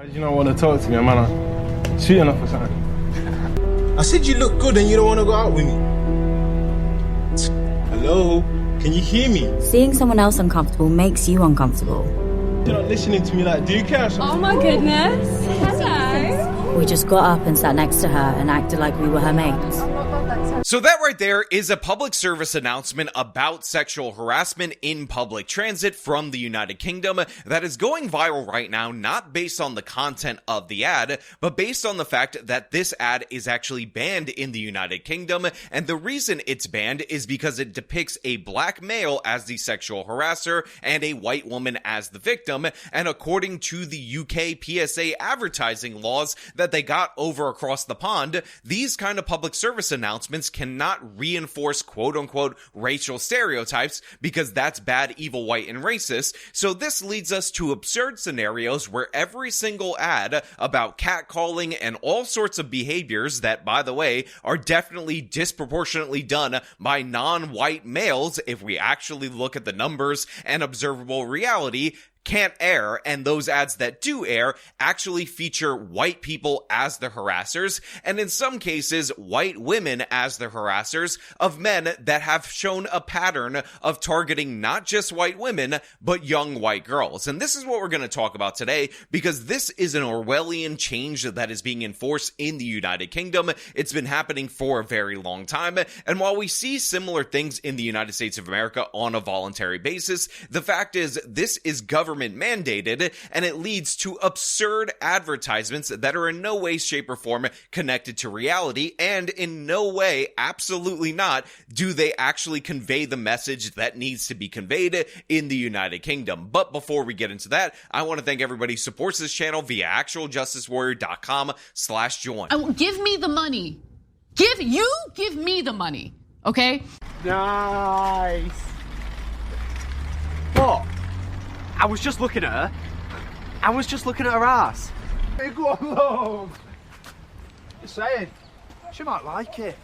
Why did you not want to talk to me, man? Shooting off or something? I said you look good and you don't want to go out with me. Hello? Can you hear me? Seeing someone else uncomfortable makes you uncomfortable. You're not listening to me, like, do you care? Oh my goodness. Hello. We just got up and sat next to her and acted like we were her mates. So that right there is a public service announcement about sexual harassment in public transit from the United Kingdom that is going viral right now, not based on the content of the ad, but based on the fact that this ad is actually banned in the United Kingdom. And the reason it's banned is because it depicts a black male as the sexual harasser and a white woman as the victim. And according to the UK PSA advertising laws that they got over across the pond, these kind of public service announcements cannot reinforce quote-unquote racial stereotypes because that's bad, evil, white, and racist. So this leads us to absurd scenarios where every single ad about catcalling and all sorts of behaviors that, by the way, are definitely disproportionately done by non-white males if we actually look at the numbers and observable reality, can't air, and those ads that do air actually feature white people as the harassers, and in some cases, white women as the harassers of men that have shown a pattern of targeting not just white women, but young white girls. And this is what we're going to talk about today, because this is an Orwellian change that is being enforced in the United Kingdom. It's been happening for a very long time, and while we see similar things in the United States of America on a voluntary basis, the fact is this is government mandated, and it leads to absurd advertisements that are in no way, shape, or form connected to reality, and in no way, absolutely not, do they actually convey the message that needs to be conveyed in the United Kingdom. But before we get into that, I want to thank everybody who supports this channel via actualjusticewarrior.com/join. Give me the money. Give me the money, okay? Nice. What? I was just looking at her. I was just looking at her ass. Hey, go on, love. Just saying. She might like it.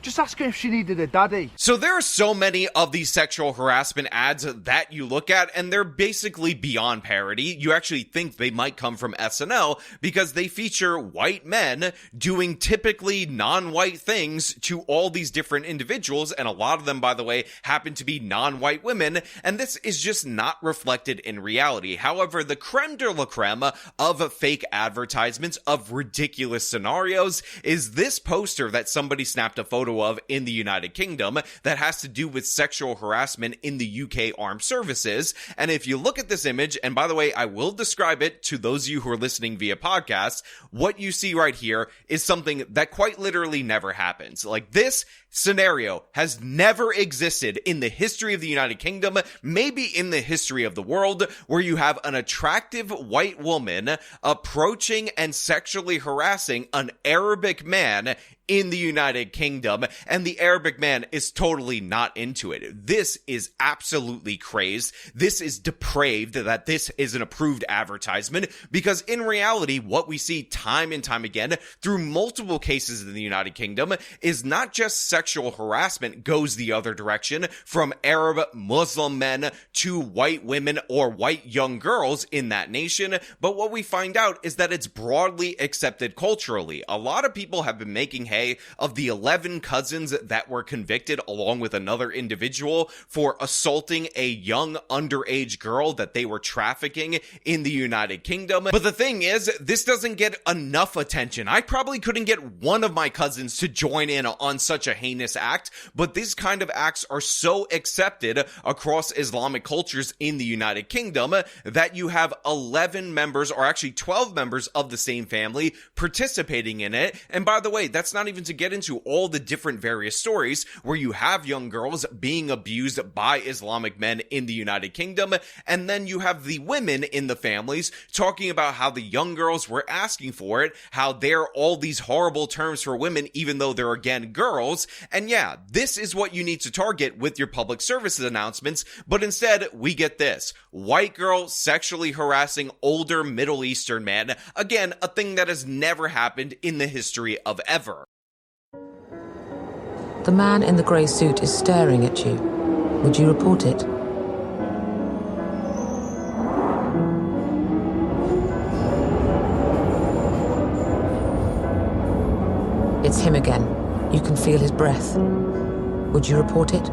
Just ask her if she needed a daddy. So there are so many of these sexual harassment ads that you look at, and they're basically beyond parody. You actually think they might come from SNL because they feature white men doing typically non-white things to all these different individuals, and a lot of them, by the way, happen to be non-white women, and this is just not reflected in reality. However, the creme de la creme of fake advertisements of ridiculous scenarios is this poster that somebody snapped a photo of in the United Kingdom that has to do with sexual harassment in the UK Armed Services. And if you look at this image, and by the way, I will describe it to those of you who are listening via podcast, what you see right here is something that quite literally never happens. Like, this scenario has never existed in the history of the United Kingdom, maybe in the history of the world, where you have an attractive white woman approaching and sexually harassing an Arabic man in the United Kingdom, and the Arabic man is totally not into it. This is absolutely crazed. This is depraved that this is an approved advertisement, because in reality, what we see time and time again through multiple cases in the United Kingdom is not just sexual harassment goes the other direction from Arab Muslim men to white women or white young girls in that nation, but what we find out is that it's broadly accepted culturally. A lot of people have been making hay of the 11 cousins that were convicted along with another individual for assaulting a young underage girl that they were trafficking in the United Kingdom. But the thing is, this doesn't get enough attention. I probably couldn't get one of my cousins to join in on such a heinous act, but these kind of acts are so accepted across Islamic cultures in the United Kingdom that you have 11 members, or actually 12 members of the same family participating in it. And by the way, that's not even to get into all the different various stories where you have young girls being abused by Islamic men in the United Kingdom, and then you have the women in the families talking about how the young girls were asking for it, how they're all these horrible terms for women even though they're again girls. And yeah, this is what you need to target with your public services announcements, but instead we get this: white girl sexually harassing older Middle Eastern man. Again, a thing that has never happened in the history of ever. The man in the grey suit is staring at you. Would you report it? It's him again. You can feel his breath. Would you report it?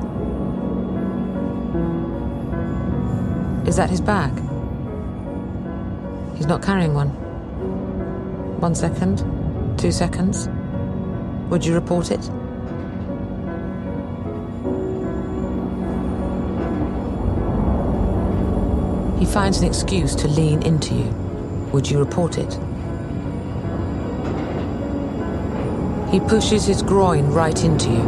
Is that his bag? He's not carrying one. 1 second, 2 seconds. Would you report it? He finds an excuse to lean into you. Would you report it? He pushes his groin right into you.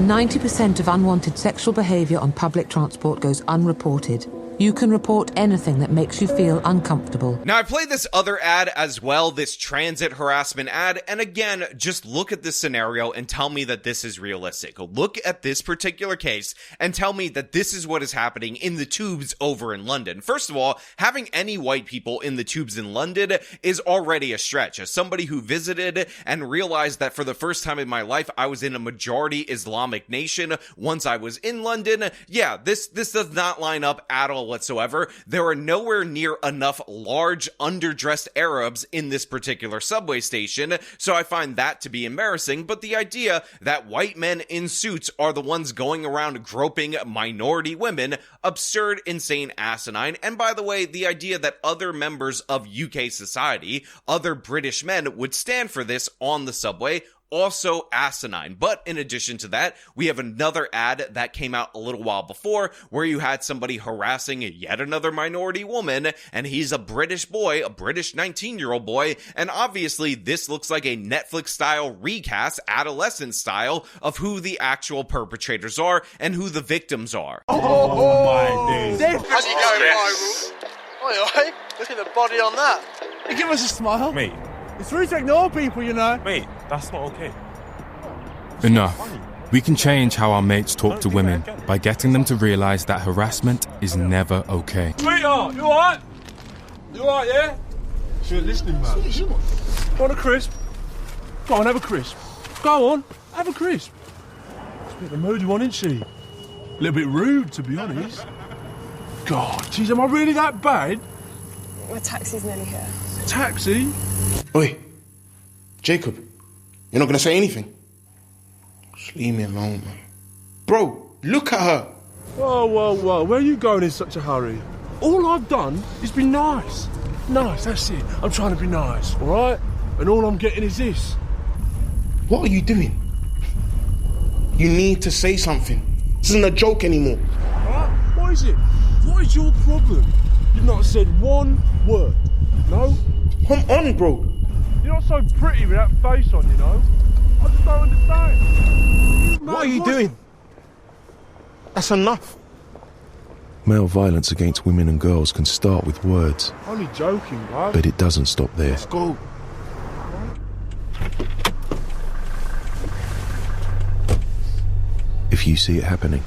90% of unwanted sexual behaviour on public transport goes unreported. You can report anything that makes you feel uncomfortable. Now, I played this other ad as well, this transit harassment ad, and again, just look at this scenario and tell me that this is realistic. Look at this particular case and tell me that this is what is happening in the tubes over in London. First of all, having any white people in the tubes in London is already a stretch. As somebody who visited and realized that for the first time in my life, I was in a majority Islamic nation once I was in London, yeah, this does not line up at all whatsoever. There are nowhere near enough large underdressed Arabs in this particular subway station, so I find that to be embarrassing. But the idea that white men in suits are the ones going around groping minority women, absurd, insane, asinine. And by the way, the idea that other members of UK society, other British men, would stand for this on the subway, also asinine. But in addition to that, we have another ad that came out a little while before where you had somebody harassing yet another minority woman, and he's a British boy, a British 19-year-old boy, and obviously this looks like a Netflix-style recast, adolescent style, of who the actual perpetrators are and who the victims are. Oh my days. How's he going viral? Oi, look at the body on that. You give us a smile. Mate. It's rude to ignore people, you know. Mate, that's not okay. Enough. We can change how our mates talk to women by getting them to realise that harassment is never okay. Sweetheart, you alright? You alright, yeah? She ain't listening, man. Want a crisp? Go on, have a crisp. Go on, have a crisp. She's a bit of a moody one, isn't she? A little bit rude, to be honest. God, geez, am I really that bad? My taxi's nearly here. Taxi? Oi, Jacob, you're not going to say anything? Just leave me alone, man. Bro, look at her. Whoa, where are you going in such a hurry? All I've done is be nice. Nice, that's it. I'm trying to be nice, all right? And all I'm getting is this. What are you doing? You need to say something. This isn't a joke anymore. All right, what is it? What is your problem? You've not said one word, no? Come on, bro. You're not so pretty with that face on, you know? I just don't understand. What are you doing? That's enough. Male violence against women and girls can start with words. Only joking, bro. But it doesn't stop there. Let's go. If you see it happening,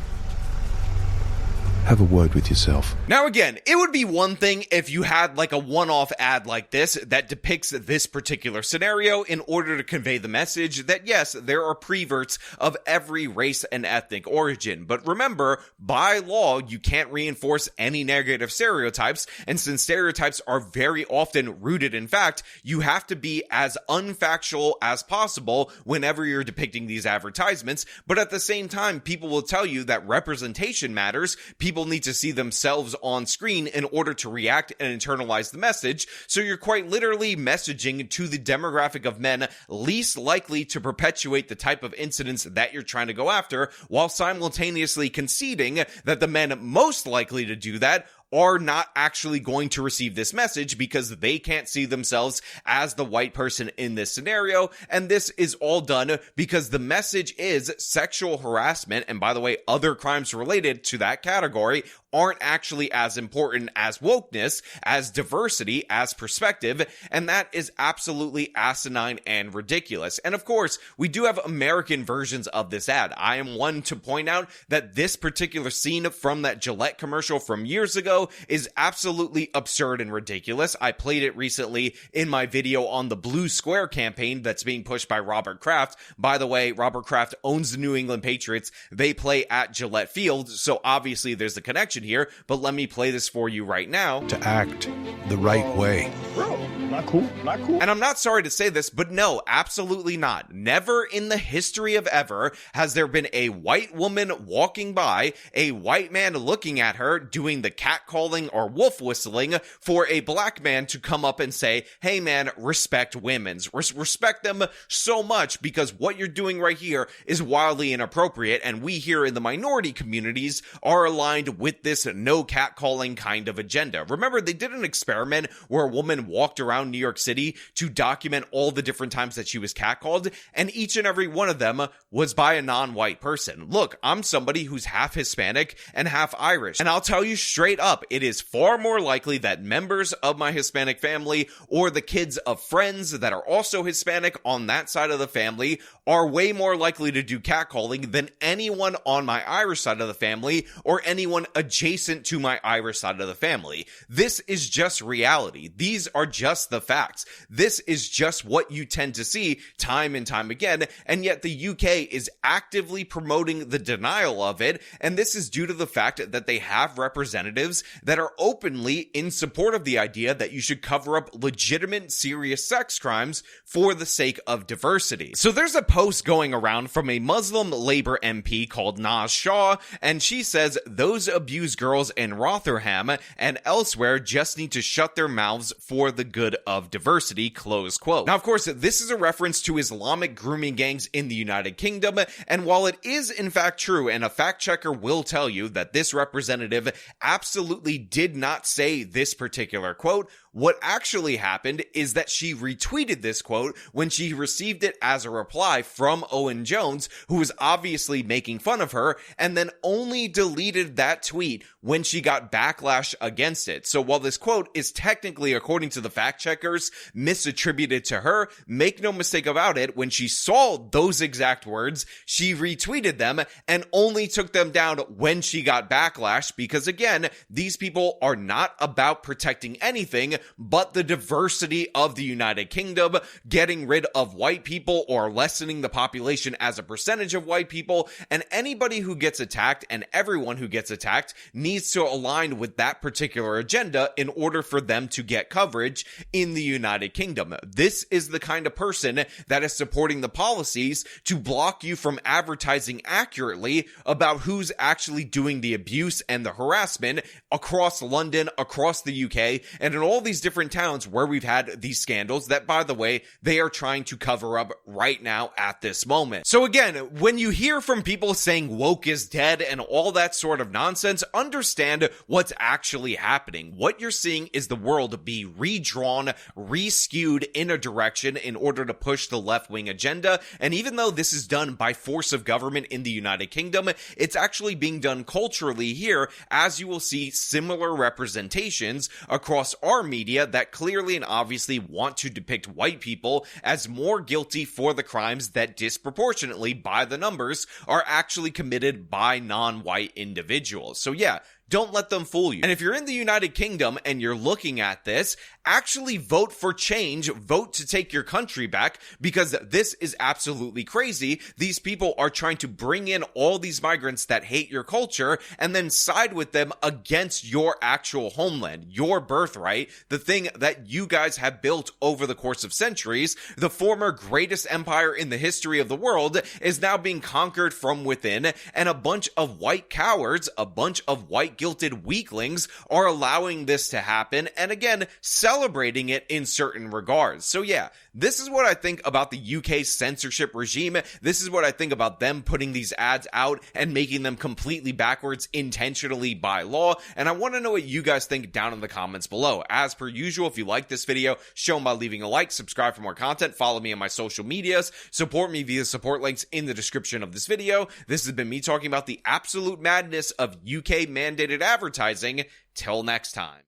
have a word with yourself. Now again, it would be one thing if you had like a one-off ad like this that depicts this particular scenario in order to convey the message that yes, there are preverts of every race and ethnic origin. But remember, by law, you can't reinforce any negative stereotypes, and since stereotypes are very often rooted in fact, you have to be as unfactual as possible whenever you're depicting these advertisements. But at the same time, people will tell you that representation matters. People need to see themselves on screen in order to react and internalize the message, so you're quite literally messaging to the demographic of men least likely to perpetuate the type of incidents that you're trying to go after, while simultaneously conceding that the men most likely to do that are not actually going to receive this message because they can't see themselves as the white person in this scenario. And this is all done because the message is sexual harassment, and by the way, other crimes related to that category aren't actually as important as wokeness, as diversity, as perspective, and that is absolutely asinine and ridiculous. And of course, we do have American versions of this ad. I am one to point out that this particular scene from that Gillette commercial from years ago is absolutely absurd and ridiculous. I played it recently in my video on the Blue Square campaign that's being pushed by Robert Kraft. By the way, Robert Kraft owns the New England Patriots. They play at Gillette Field, so obviously there's a connection here, but let me play this for you right now. To act the right way. Bro, not cool. And I'm not sorry to say this, but no, absolutely not. Never in the history of ever has there been a white woman walking by, a white man looking at her, doing the catcalling or wolf whistling, for a black man to come up and say, hey man, respect women's. Respect them so much, because what you're doing right here is wildly inappropriate, and we here in the minority communities are aligned with this no catcalling kind of agenda. Remember, they did an experiment where a woman walked around New York City to document all the different times that she was catcalled, and each and every one of them was by a non-white person. Look, I'm somebody who's half Hispanic and half Irish, and I'll tell you straight up, it is far more likely that members of my Hispanic family or the kids of friends that are also Hispanic on that side of the family are way more likely to do catcalling than anyone on my Irish side of the family or anyone adjacent to my Irish side of the family. This is just reality. These are just the facts. This is just what you tend to see time and time again, and yet the UK is actively promoting the denial of it, and this is due to the fact that they have representatives that are openly in support of the idea that you should cover up legitimate serious sex crimes for the sake of diversity. So there's a post going around from a Muslim Labour MP called Naz Shah, and she says those abused girls in Rotherham and elsewhere just need to shut their mouths for the good of diversity, close quote. Now, of course, this is a reference to Islamic grooming gangs in the United Kingdom, and while it is in fact true, and a fact checker will tell you that this representative absolutely did not say this particular quote, what actually happened is that she retweeted this quote when she received it as a reply from Owen Jones, who was obviously making fun of her, and then only deleted that tweet when she got backlash against it. So while this quote is technically, according to the fact checkers, misattributed to her, make no mistake about it, when she saw those exact words, she retweeted them and only took them down when she got backlash, because again, these people are not about protecting anything but the diversity of the United Kingdom, getting rid of white people or lessening the population as a percentage of white people, and anybody who gets attacked and everyone who gets attacked needs to align with that particular agenda in order for them to get coverage in the United Kingdom. This is the kind of person that is supporting the policies to block you from advertising accurately about who's actually doing the abuse and the harassment across London, across the UK, and in all these different towns where we've had these scandals that, by the way, they are trying to cover up right now at this moment. So again, when you hear from people saying woke is dead and all that sort of nonsense, understand what's actually happening. What you're seeing is the world be redrawn, re-skewed in a direction in order to push the left-wing agenda, and even though this is done by force of government in the United Kingdom, it's actually being done culturally here, as you will see similar representations across our media that clearly and obviously want to depict white people as more guilty for the crimes that disproportionately, by the numbers, are actually committed by non-white individuals. So yeah, don't let them fool you. And if you're in the United Kingdom and you're looking at this, actually vote for change, vote to take your country back, because this is absolutely crazy. These people are trying to bring in all these migrants that hate your culture and then side with them against your actual homeland, your birthright, the thing that you guys have built over the course of centuries. The former greatest empire in the history of the world is now being conquered from within, and a bunch of white cowards, a bunch of white guilted weaklings are allowing this to happen, and again, celebrating it in certain regards. So yeah, this is what I think about the UK censorship regime. This is what I think about them putting these ads out and making them completely backwards intentionally by law, and I want to know what you guys think down in the comments below. As per usual, if you like this video, show them by leaving a like, subscribe for more content, follow me on my social medias, support me via support links in the description of this video. This has been me talking about the absolute madness of UK mandated advertising. Till next time.